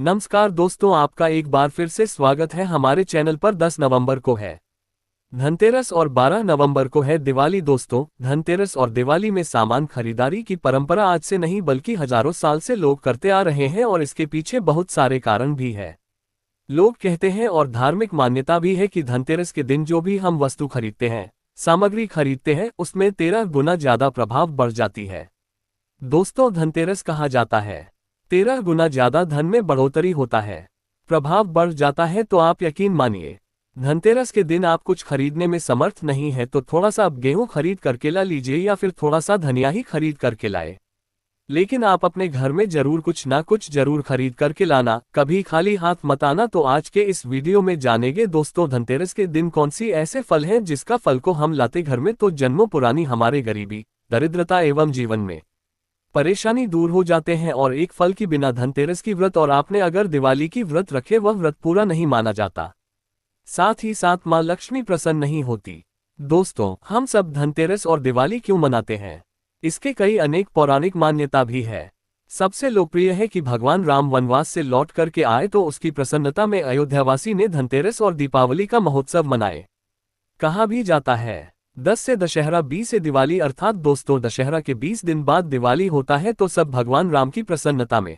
नमस्कार दोस्तों, आपका एक बार फिर से स्वागत है हमारे चैनल पर। 10 नवंबर को है धनतेरस और 12 नवंबर को है दिवाली। दोस्तों, धनतेरस और दिवाली में सामान खरीदारी की परंपरा आज से नहीं बल्कि हजारों साल से लोग करते आ रहे हैं और इसके पीछे बहुत सारे कारण भी है। लोग कहते हैं और धार्मिक मान्यता भी है कि धनतेरस के दिन जो भी हम वस्तु खरीदते हैं, सामग्री खरीदते हैं, उसमें 13 गुना ज्यादा प्रभाव बढ़ जाती है। दोस्तों, धनतेरस कहा जाता है 13 गुना ज्यादा धन में बढ़ोतरी होता है, प्रभाव बढ़ जाता है। तो आप यकीन मानिए, धनतेरस के दिन आप कुछ खरीदने में समर्थ नहीं है तो थोड़ा सा आप गेहूं खरीद करके ला लीजिए या फिर थोड़ा सा धनिया ही खरीद करके लाए, लेकिन आप अपने घर में जरूर कुछ ना कुछ जरूर खरीद करके लाना, कभी खाली हाथ मत आना। तो आज के इस वीडियो में जानेंगे दोस्तों, धनतेरस के दिन कौन सी ऐसे फल हैं जिसका फल को हम लाते घर में तो जन्मों पुरानी हमारे गरीबी, दरिद्रता एवं जीवन में परेशानी दूर हो जाते हैं। और एक फल की बिना धनतेरस की व्रत और आपने अगर दिवाली की व्रत रखे वह व्रत पूरा नहीं माना जाता, साथ ही साथ मां लक्ष्मी प्रसन्न नहीं होती। दोस्तों, हम सब धनतेरस और दिवाली क्यों मनाते हैं, इसके कई अनेक पौराणिक मान्यता भी है। सबसे लोकप्रिय है कि भगवान राम वनवास से लौट करके आए तो उसकी प्रसन्नता में अयोध्यावासी ने धनतेरस और दीपावली का महोत्सव मनाए। कहा भी जाता है 10 से दशहरा 20 से दिवाली, अर्थात दोस्तों दशहरा के 20 दिन बाद दिवाली होता है तो सब भगवान राम की प्रसन्नता में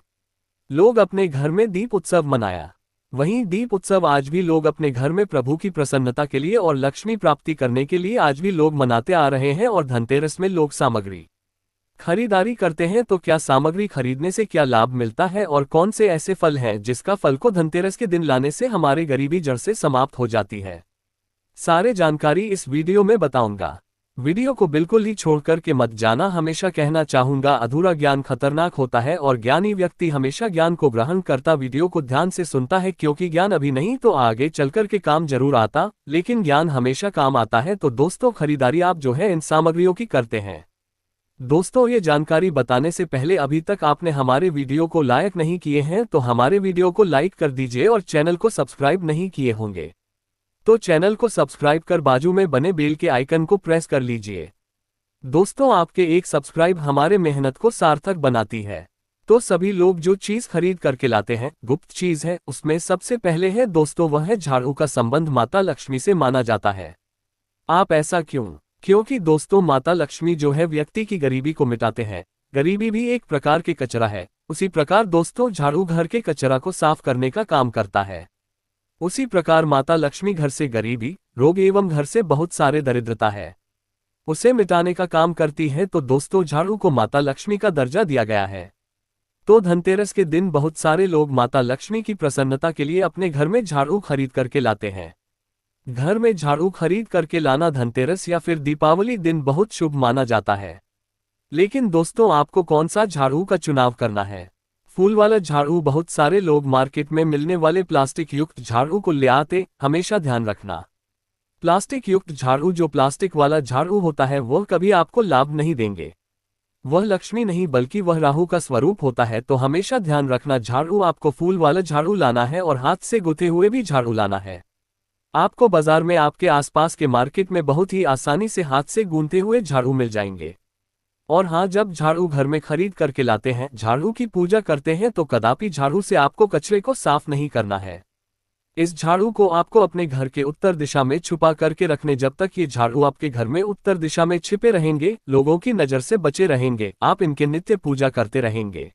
लोग अपने घर में दीप उत्सव मनाया। वहीं दीप उत्सव आज भी लोग अपने घर में प्रभु की प्रसन्नता के लिए और लक्ष्मी प्राप्ति करने के लिए आज भी लोग मनाते आ रहे हैं। और धनतेरस में लोग सामग्री खरीदारी करते हैं, तो क्या सामग्री खरीदने से क्या लाभ मिलता है और कौन से ऐसे फल हैं जिसका फल को धनतेरस के दिन लाने से हमारी गरीबी जड़ से समाप्त हो जाती है, सारे जानकारी इस वीडियो में बताऊंगा। वीडियो को बिल्कुल ही छोड़ कर के मत जाना। हमेशा कहना चाहूंगा, अधूरा ज्ञान खतरनाक होता है और ज्ञानी व्यक्ति हमेशा ज्ञान को ग्रहण करता वीडियो को ध्यान से सुनता है, क्योंकि ज्ञान अभी नहीं तो आगे चलकर के काम जरूर आता, लेकिन ज्ञान हमेशा काम आता है। तो दोस्तों, खरीदारी आप जो है इन सामग्रियों की करते हैं। दोस्तों, ये जानकारी बताने से पहले अभी तक आपने हमारे वीडियो को लाइक नहीं किए हैं तो हमारे वीडियो को लाइक कर दीजिए और चैनल को सब्सक्राइब नहीं किए होंगे तो चैनल को सब्सक्राइब कर बाजू में बने बेल के आइकन को प्रेस कर लीजिए। दोस्तों, आपके एक सब्सक्राइब हमारे मेहनत को सार्थक बनाती है। तो सभी लोग जो चीज खरीद करके लाते हैं, गुप्त चीज है, उसमें सबसे पहले है दोस्तों वह है झाड़ू का संबंध माता लक्ष्मी से माना जाता है। आप ऐसा क्यों? क्योंकि दोस्तों, माता लक्ष्मी जो है व्यक्ति की गरीबी को मिटाते हैं। गरीबी भी एक प्रकार के कचरा है, उसी प्रकार दोस्तों झाड़ू घर के कचरा को साफ करने का काम करता है। उसी प्रकार माता लक्ष्मी घर से गरीबी, रोग एवं घर से बहुत सारे दरिद्रता है, उसे मिटाने का काम करती है। तो दोस्तों, झाड़ू को माता लक्ष्मी का दर्जा दिया गया है। तो धनतेरस के दिन बहुत सारे लोग माता लक्ष्मी की प्रसन्नता के लिए अपने घर में झाड़ू खरीद करके लाते हैं। घर में झाड़ू खरीद करके लाना धनतेरस या फिर दीपावली दिन बहुत शुभ माना जाता है। लेकिन दोस्तों, आपको कौन सा झाड़ू का चुनाव करना है? फूल वाला झाड़ू, बहुत सारे लोग मार्केट में मिलने वाले प्लास्टिक युक्त झाड़ू को ले आते। हमेशा ध्यान रखना, प्लास्टिक युक्त झाड़ू, जो प्लास्टिक वाला झाड़ू होता है, वह कभी आपको लाभ नहीं देंगे। वह लक्ष्मी नहीं बल्कि वह राहु का स्वरूप होता है। तो हमेशा ध्यान रखना, झाड़ू आपको फूल वाला झाड़ू लाना है और हाथ से गुथे हुए भी झाड़ू लाना है। आपको बाजार में आपके आसपास के मार्केट में बहुत ही आसानी से हाथ से गूंथे हुए झाड़ू मिल जाएंगे। और हाँ, जब झाड़ू घर में खरीद करके लाते हैं, झाड़ू की पूजा करते हैं, तो कदापि झाड़ू से आपको कचरे को साफ नहीं करना है। इस झाड़ू को आपको अपने घर के उत्तर दिशा में छुपा करके रखने। जब तक ये झाड़ू आपके घर में उत्तर दिशा में छिपे रहेंगे, लोगों की नजर से बचे रहेंगे, आप इनके नित्य पूजा करते रहेंगे,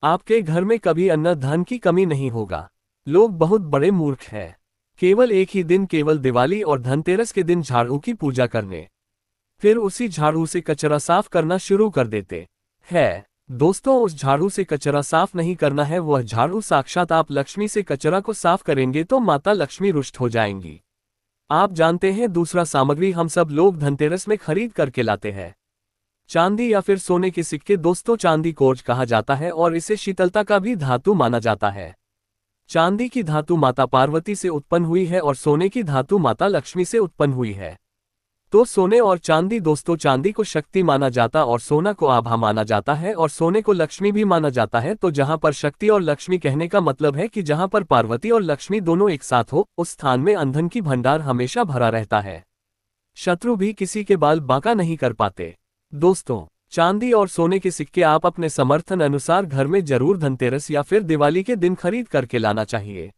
आपके घर में कभी अन्न धन की कमी नहीं होगा। लोग बहुत बड़े मूर्ख हैं, केवल एक ही दिन, केवल दिवाली और धनतेरस के दिन झाड़ू की पूजा करने, फिर उसी झाड़ू से कचरा साफ करना शुरू कर देते हैं। दोस्तों, उस झाड़ू से कचरा साफ नहीं करना है, वह झाड़ू साक्षात आप लक्ष्मी से कचरा को साफ करेंगे तो माता लक्ष्मी रुष्ट हो जाएंगी। आप जानते हैं, दूसरा सामग्री हम सब लोग धनतेरस में खरीद करके लाते हैं, चांदी या फिर सोने के सिक्के। दोस्तों, चांदी कोर्ज कहा जाता है और इसे शीतलता का भी धातु माना जाता है। चांदी की धातु माता पार्वती से उत्पन्न हुई है और सोने की धातु माता लक्ष्मी से उत्पन्न हुई है। तो सोने और चांदी, दोस्तों चांदी को शक्ति माना जाता और सोना को आभा माना जाता है और सोने को लक्ष्मी भी माना जाता है। तो जहां पर शक्ति और लक्ष्मी, कहने का मतलब है कि जहां पर पार्वती और लक्ष्मी दोनों एक साथ हो, उस स्थान में अंधन की भंडार हमेशा भरा रहता है, शत्रु भी किसी के बाल बांका नहीं कर पाते। दोस्तों, चांदी और सोने के सिक्के आप अपने समर्थन अनुसार घर में जरूर धनतेरस या फिर दिवाली के दिन खरीद करके लाना चाहिए।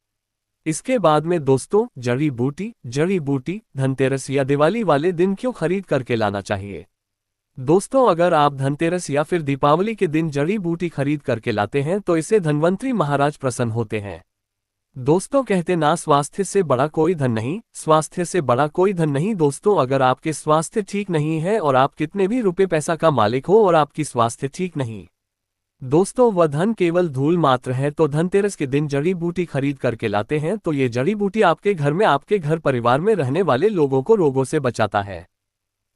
इसके बाद में दोस्तों, जड़ी बूटी धनतेरस या दिवाली वाले दिन क्यों खरीद करके लाना चाहिए। दोस्तों, अगर आप धनतेरस या फिर दीपावली के दिन जड़ी बूटी खरीद करके लाते हैं तो इससे धनवंतरी महाराज प्रसन्न होते हैं। दोस्तों, कहते ना स्वास्थ्य से बड़ा कोई धन नहीं, स्वास्थ्य से बड़ा कोई धन नहीं। दोस्तों, अगर आपके स्वास्थ्य ठीक नहीं है और आप कितने भी रुपए पैसा का मालिक हो और आपकी स्वास्थ्य ठीक नहीं, दोस्तों वह धन केवल धूल मात्र है। तो धनतेरस के दिन जड़ी बूटी खरीद करके लाते हैं तो ये जड़ी बूटी आपके घर में, आपके घर परिवार में रहने वाले लोगों को रोगों से बचाता है,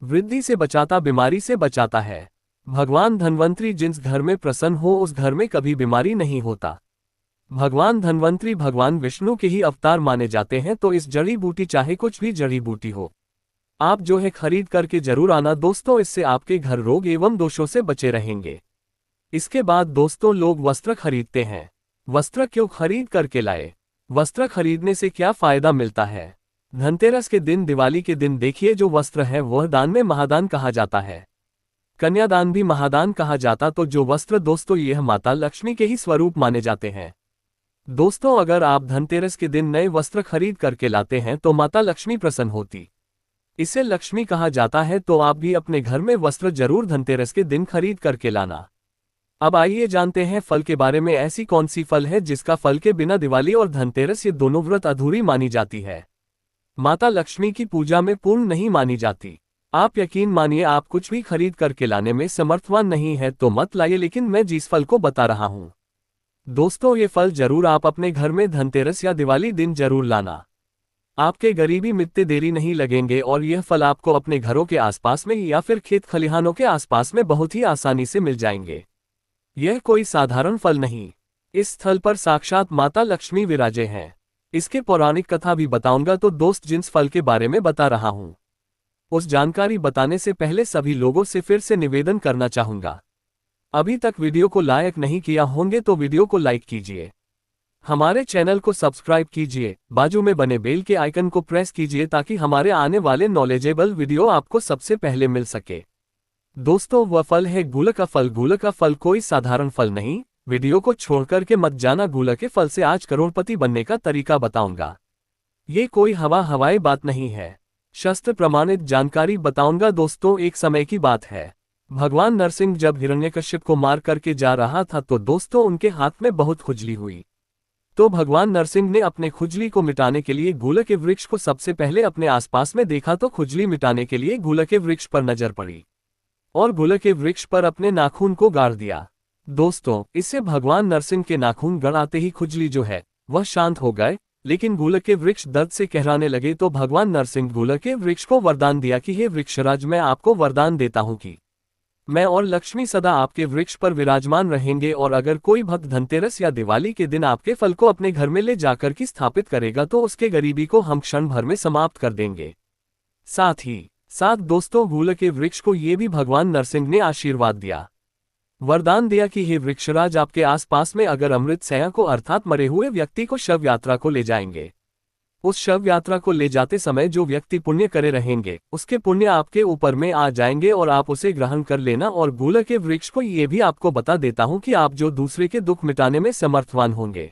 वृद्धि से बचाता, बीमारी से बचाता है। भगवान धनवंतरी जिस घर में प्रसन्न हो उस घर में कभी बीमारी नहीं होता। भगवान धनवंतरी भगवान विष्णु के ही अवतार माने जाते हैं। तो इस जड़ी बूटी, चाहे कुछ भी जड़ी बूटी हो, आप जो है खरीद करके जरूर आना दोस्तों, इससे आपके घर रोग एवं दोषों से बचे रहेंगे। इसके बाद दोस्तों, लोग वस्त्र खरीदते हैं। वस्त्र क्यों खरीद करके लाए, वस्त्र खरीदने से क्या फायदा मिलता है। धनतेरस के दिन, दिवाली के दिन देखिए, जो वस्त्र है वह दान में महादान कहा जाता है, कन्यादान भी महादान कहा जाता। तो जो वस्त्र दोस्तों, यह माता लक्ष्मी के ही स्वरूप माने जाते हैं। दोस्तों, अगर आप धनतेरस के दिन नए वस्त्र खरीद करके लाते हैं तो माता लक्ष्मी प्रसन्न होती, इसे लक्ष्मी कहा जाता है। तो आप भी अपने घर में वस्त्र जरूर धनतेरस के दिन खरीद करके लाना। अब आइए जानते हैं फल के बारे में। ऐसी कौन सी फल है जिसका फल के बिना दिवाली और धनतेरस ये दोनों व्रत अधूरी मानी जाती है, माता लक्ष्मी की पूजा में पूर्ण नहीं मानी जाती। आप यकीन मानिए, आप कुछ भी खरीद करके लाने में समर्थवान नहीं है तो मत लाइए, लेकिन मैं जिस फल को बता रहा हूं दोस्तों, ये फल जरूर आप अपने घर में धनतेरस या दिवाली दिन जरूर लाना। आपके गरीबी मिटते देरी नहीं लगेंगे और यह फल आपको अपने घरों के आसपास में या फिर खेत खलिहानों के आसपास में बहुत ही आसानी से मिल जाएंगे। यह कोई साधारण फल नहीं, इस स्थल पर साक्षात माता लक्ष्मी विराजे हैं। इसके पौराणिक कथा भी बताऊंगा। तो दोस्त, जिस फल के बारे में बता रहा हूं उस जानकारी बताने से पहले सभी लोगों से फिर से निवेदन करना चाहूंगा, अभी तक वीडियो को लाइक नहीं किया होंगे तो वीडियो को लाइक कीजिए, हमारे चैनल को सब्सक्राइब कीजिए, बाजू में बने बेल के आइकन को प्रेस कीजिए ताकि हमारे आने वाले नॉलेजेबल वीडियो आपको सबसे पहले मिल सके। दोस्तों, वह फल है गुलक का फल। गुलक का फल कोई साधारण फल नहीं। वीडियो को छोड़कर के मत जाना, गुलक के फल से आज करोड़पति बनने का तरीका बताऊंगा। ये कोई हवाई बात नहीं है, शास्त्र प्रमाणित जानकारी बताऊंगा। दोस्तों, एक समय की बात है, भगवान नरसिंह जब हिरण्यकश्यप को मार करके जा रहा था तो दोस्तों उनके हाथ में बहुत खुजली हुई। तो भगवान नरसिंह ने अपने खुजली को मिटाने के लिए गुलक के वृक्ष को सबसे पहले अपने आसपास में देखा। तो खुजली मिटाने के लिए गुलक के वृक्ष पर नजर पड़ी और गुलक के वृक्ष पर अपने नाखून को गाड़ दिया। दोस्तों, इससे भगवान नरसिंह के नाखून गड़ाते ही खुजली जो है वह शांत हो गए, लेकिन गुलक के वृक्ष दर्द से कहराने लगे। तो भगवान नरसिंह गुलक के वृक्ष को वरदान दिया कि हे वृक्षराज, मैं आपको वरदान देता हूं कि मैं और लक्ष्मी सदा आपके वृक्ष पर विराजमान रहेंगे, और अगर कोई भक्त धनतेरस या दिवाली के दिन आपके फल को अपने घर में ले जाकर के स्थापित करेगा तो उसके गरीबी को हम क्षण भर में समाप्त कर देंगे। साथ ही साथ दोस्तों, गुलक के वृक्ष को ये भी भगवान नरसिंह ने आशीर्वाद दिया, वरदान दिया कि हे वृक्षराज, आपके आसपास में अगर अमृत सया को अर्थात मरे हुए व्यक्ति को शव यात्रा को ले जाएंगे, उस शव यात्रा को ले जाते समय जो व्यक्ति पुण्य करे रहेंगे उसके पुण्य आपके ऊपर में आ जाएंगे और आप उसे ग्रहण कर लेना। और गुलक के वृक्ष को ये भी आपको बता देता हूं कि आप जो दूसरे के दुख मिटाने में समर्थवान होंगे।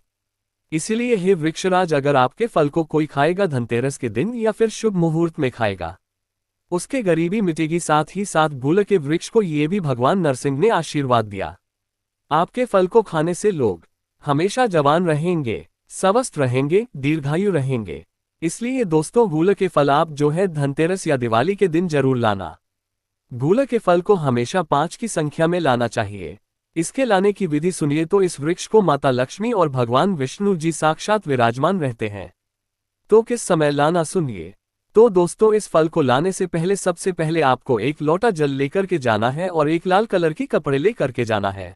इसलिए हे वृक्षराज, अगर आपके फल को कोई खाएगा धनतेरस के दिन या फिर शुभ मुहूर्त में खाएगा, उसके गरीबी मिटेगी। साथ ही साथ गुलक के वृक्ष को ये भी भगवान नरसिंह ने आशीर्वाद दिया, आपके फल को खाने से लोग हमेशा जवान रहेंगे, स्वस्थ रहेंगे, दीर्घायु रहेंगे। इसलिए दोस्तों, गुलक के फल आप जो है धनतेरस या दिवाली के दिन जरूर लाना। गुलक के फल को हमेशा 5 की संख्या में लाना चाहिए। इसके लाने की विधि सुनिए। तो इस वृक्ष को माता लक्ष्मी और भगवान विष्णु जी साक्षात विराजमान रहते हैं। तो किस समय लाना सुनिए। तो दोस्तों, इस फल को लाने से पहले सबसे पहले आपको एक लोटा जल लेकर के जाना है और एक लाल कलर की कपड़े लेकर के जाना है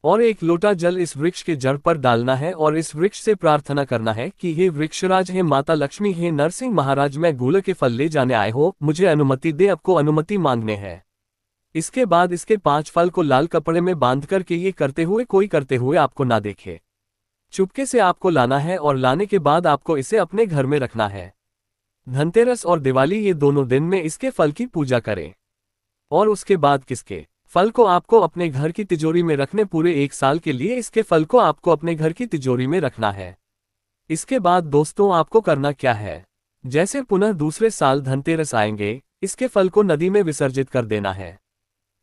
और एक लोटा जल इस वृक्ष के जड़ पर डालना है और इस वृक्ष से प्रार्थना करना है कि हे वृक्षराज, हे माता लक्ष्मी, हे नरसिंह महाराज, मैं गुलक के फल ले जाने आए हो, मुझे अनुमति दे, आपको अनुमति मांगने हैं। इसके बाद इसके 5 फल को लाल कपड़े में बांध करके ये करते हुए आपको ना देखे, चुपके से आपको लाना है और लाने के बाद आपको इसे अपने घर में रखना है। धनतेरस और दिवाली ये दोनों दिन में इसके फल की पूजा करें और उसके बाद किसके फल को आपको अपने घर की तिजोरी में रखने पूरे 1 साल के लिए इसके फल को आपको अपने घर की तिजोरी में रखना है। इसके बाद दोस्तों आपको करना क्या है, जैसे पुनः दूसरे साल धनतेरस आएंगे, इसके फल को नदी में विसर्जित कर देना है।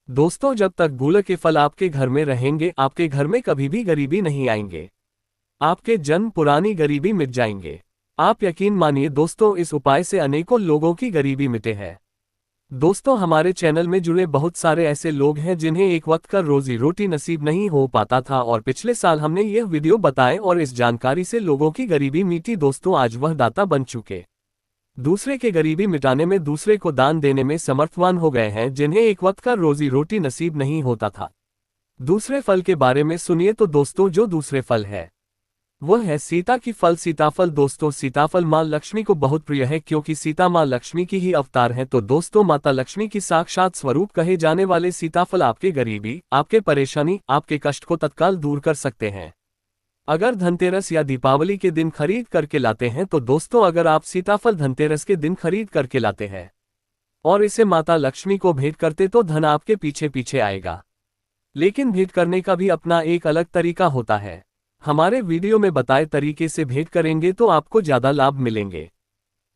दोस्तों जब तक गुड़ के फल आपके घर में रहेंगे आपके घर में कभी भी गरीबी नहीं आएंगे, आपके जन्म पुरानी गरीबी मिट जाएंगे। आप यकीन मानिए दोस्तों, इस उपाय से अनेकों लोगों की गरीबी मिटे है। दोस्तों हमारे चैनल में जुड़े बहुत सारे ऐसे लोग हैं जिन्हें एक वक्त का रोजी रोटी नसीब नहीं हो पाता था और पिछले साल हमने यह वीडियो बताए और इस जानकारी से लोगों की गरीबी मिटी। दोस्तों आज वह दाता बन चुके, दूसरे के गरीबी मिटाने में, दूसरे को दान देने में समर्थवान हो गए हैं जिन्हें एक वक्त का रोजी रोटी नसीब नहीं होता था। दूसरे फल के बारे में सुनिए तो दोस्तों, जो दूसरे फल है वह है सीता की फल, सीताफल। दोस्तों सीताफल मां लक्ष्मी को बहुत प्रिय है क्योंकि सीता मां लक्ष्मी की ही अवतार है। तो दोस्तों माता लक्ष्मी की साक्षात स्वरूप कहे जाने वाले सीताफल आपके गरीबी, आपके परेशानी, आपके कष्ट को तत्काल दूर कर सकते हैं। अगर धनतेरस या दीपावली के दिन खरीद करके लाते हैं तो दोस्तों, अगर आप सीताफल धनतेरस के दिन खरीद करके लाते हैं और इसे माता लक्ष्मी को भेंट करते तो धन आपके पीछे पीछे आएगा। लेकिन भेंट करने का भी अपना एक अलग तरीका होता है। हमारे वीडियो में बताए तरीके से भेंट करेंगे तो आपको ज्यादा लाभ मिलेंगे।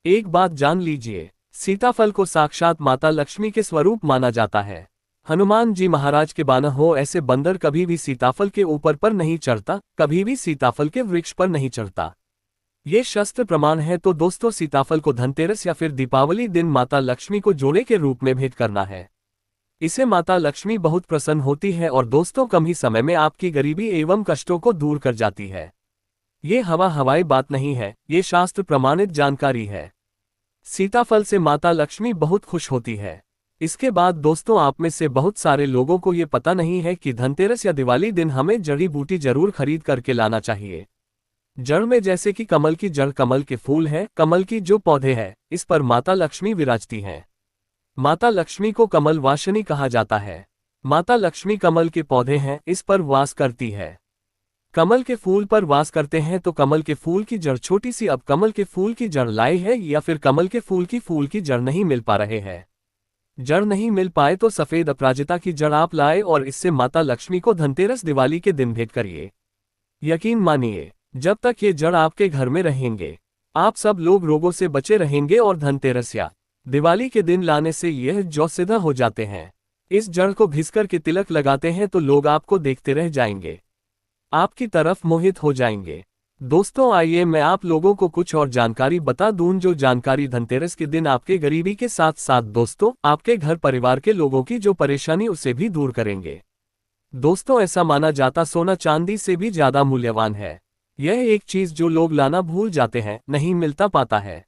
एक बात जान लीजिए, सीताफल को साक्षात माता लक्ष्मी के स्वरूप माना जाता है। हनुमान जी महाराज के बाना हो ऐसे बंदर कभी भी सीताफल के ऊपर पर नहीं चढ़ता, कभी भी सीताफल के वृक्ष पर नहीं चढ़ता। ये शास्त्र प्रमाण है। तो दोस्तों सीताफल को धनतेरस या फिर दीपावली दिन माता लक्ष्मी को जोड़े के रूप में भेंट करना है। इसे माता लक्ष्मी बहुत प्रसन्न होती है और दोस्तों कम ही समय में आपकी गरीबी एवं कष्टों को दूर कर जाती है। ये हवाई बात नहीं है, ये शास्त्र प्रमाणित जानकारी है। सीताफल से माता लक्ष्मी बहुत खुश होती है। इसके बाद दोस्तों आप में से बहुत सारे लोगों को ये पता नहीं है कि धनतेरस या दिवाली दिन हमें जड़ी बूटी जरूर खरीद करके लाना चाहिए। जड़ में जैसे कि कमल की जड़, कमल के फूल है, कमल की जो पौधे हैं इस पर माता लक्ष्मी विराजती हैं। माता लक्ष्मी को कमल वासिनी कहा जाता है। माता लक्ष्मी कमल के पौधे हैं, इस पर वास करती है। कमल के फूल पर वास करते हैं तो कमल के फूल की जड़ छोटी सी, अब कमल के फूल की जड़ लाए है या फिर कमल के फूल की जड़ नहीं मिल पा रहे हैं, जड़ नहीं मिल पाए तो सफेद अपराजिता की जड़ आप लाए और इससे माता लक्ष्मी को धनतेरस दिवाली के दिन भेंट करिए। यकीन मानिए जब तक ये जड़ आपके घर में रहेंगे आप सब लोग रोगों से बचे रहेंगे और धनतेरस या दिवाली के दिन लाने से यह जो सीधा हो जाते हैं। इस जड़ को घिसकर के तिलक लगाते हैं तो लोग आपको देखते रह जाएंगे, आपकी तरफ मोहित हो जाएंगे। दोस्तों आइए मैं आप लोगों को कुछ और जानकारी बता दूं, जो जानकारी धनतेरस के दिन आपके गरीबी के साथ साथ दोस्तों आपके घर परिवार के लोगों की जो परेशानी उसे भी दूर करेंगे। दोस्तों ऐसा माना जाता सोना चांदी से भी ज्यादा मूल्यवान है। यह एक चीज जो लोग लाना भूल जाते हैं, नहीं मिलता पाता है।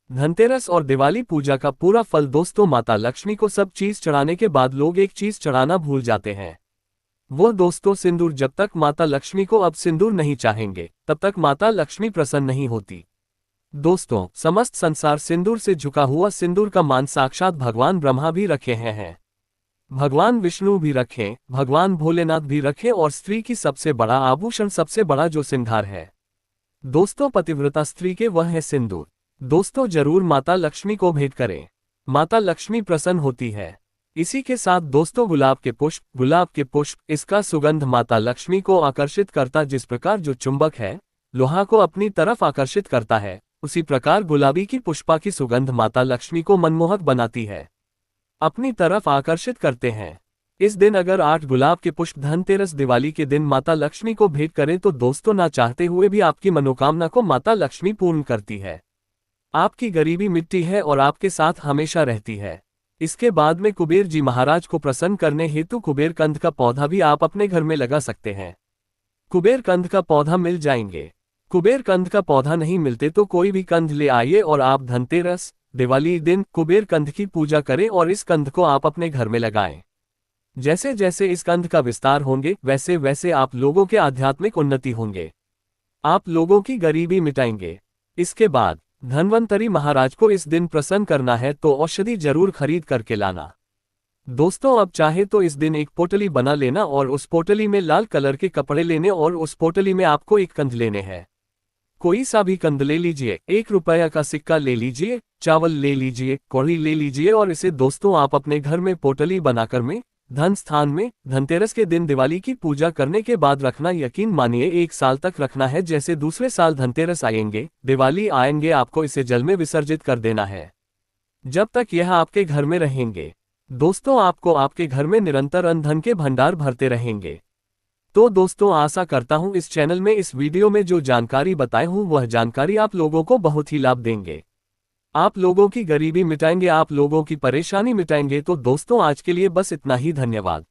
धनतेरस और दिवाली पूजा का पूरा फल दोस्तों माता लक्ष्मी को सब चीज चढ़ाने के बाद लोग एक चीज चढ़ाना भूल जाते हैं, वो दोस्तों सिंदूर। जब तक माता लक्ष्मी को अब सिंदूर नहीं चाहेंगे तब तक माता लक्ष्मी प्रसन्न नहीं होती। दोस्तों समस्त संसार सिंदूर से झुका हुआ, सिंदूर का मान साक्षात भगवान ब्रह्मा भी रखे हैं, भगवान विष्णु भी रखें, भगवान भोलेनाथ भी रखें और स्त्री की सबसे बड़ा आभूषण, सबसे बड़ा जो सिंगार है दोस्तों पतिव्रता स्त्री के वह है सिंदूर। दोस्तों जरूर माता लक्ष्मी को भेंट करें, माता लक्ष्मी प्रसन्न होती है। इसी के साथ दोस्तों गुलाब के पुष्प इसका सुगंध माता लक्ष्मी को आकर्षित करता। जिस प्रकार जो चुंबक है लोहा को अपनी तरफ आकर्षित करता है, उसी प्रकार गुलाबी की पुष्पा की सुगंध माता लक्ष्मी को मनमोहक बनाती है, अपनी तरफ आकर्षित करते हैं। इस दिन अगर 8 गुलाब के पुष्प धनतेरस दिवाली के दिन माता लक्ष्मी को भेंट करें तो दोस्तों ना चाहते हुए भी आपकी मनोकामना को माता लक्ष्मी पूर्ण करती है, आपकी गरीबी मिटती है और आपके साथ हमेशा रहती है। इसके बाद में कुबेर जी महाराज को प्रसन्न करने हेतु कुबेर कंद का पौधा भी आप अपने घर में लगा सकते हैं। कुबेर कंद का पौधा मिल जाएंगे, कुबेर कंद का पौधा नहीं मिलते तो कोई भी कंद ले आइए और आप धनतेरस दिवाली दिन कुबेर कंद की पूजा करें और इस कंद को आप अपने घर में लगाएं। जैसे जैसे इस कंद का विस्तार होंगे वैसे वैसे आप लोगों के आध्यात्मिक उन्नति होंगे, आप लोगों की गरीबी मिटाएंगे। इसके बाद धन्वंतरी महाराज को इस दिन प्रसन्न करना है तो औषधि जरूर खरीद करके लाना। दोस्तों अब चाहे तो इस दिन एक पोटली बना लेना और उस पोटली में लाल कलर के कपड़े लेने और उस पोटली में आपको एक कंद लेने हैं। कोई सा भी कंद ले लीजिए, 1 रुपया का सिक्का ले लीजिए, चावल ले लीजिए, कौड़ी ले लीजिए और इसे दोस्तों आप अपने घर में पोटली बनाकर में धन स्थान में धनतेरस के दिन दिवाली की पूजा करने के बाद रखना, यकीन मानिए 1 साल तक रखना है। जैसे दूसरे साल धनतेरस आएंगे, दिवाली आएंगे, आपको इसे जल में विसर्जित कर देना है। जब तक यह आपके घर में रहेंगे दोस्तों, आपको आपके घर में निरंतर अन्न धन के भंडार भरते रहेंगे। तो दोस्तों, आशा करता हूं इस चैनल में इस वीडियो में जो जानकारी बताए हूं वह जानकारी आप लोगों को बहुत ही लाभ देंगे। आप लोगों की गरीबी मिटाएंगे, आप लोगों की परेशानी मिटाएंगे। तो दोस्तों, आज के लिए बस इतना ही। धन्यवाद।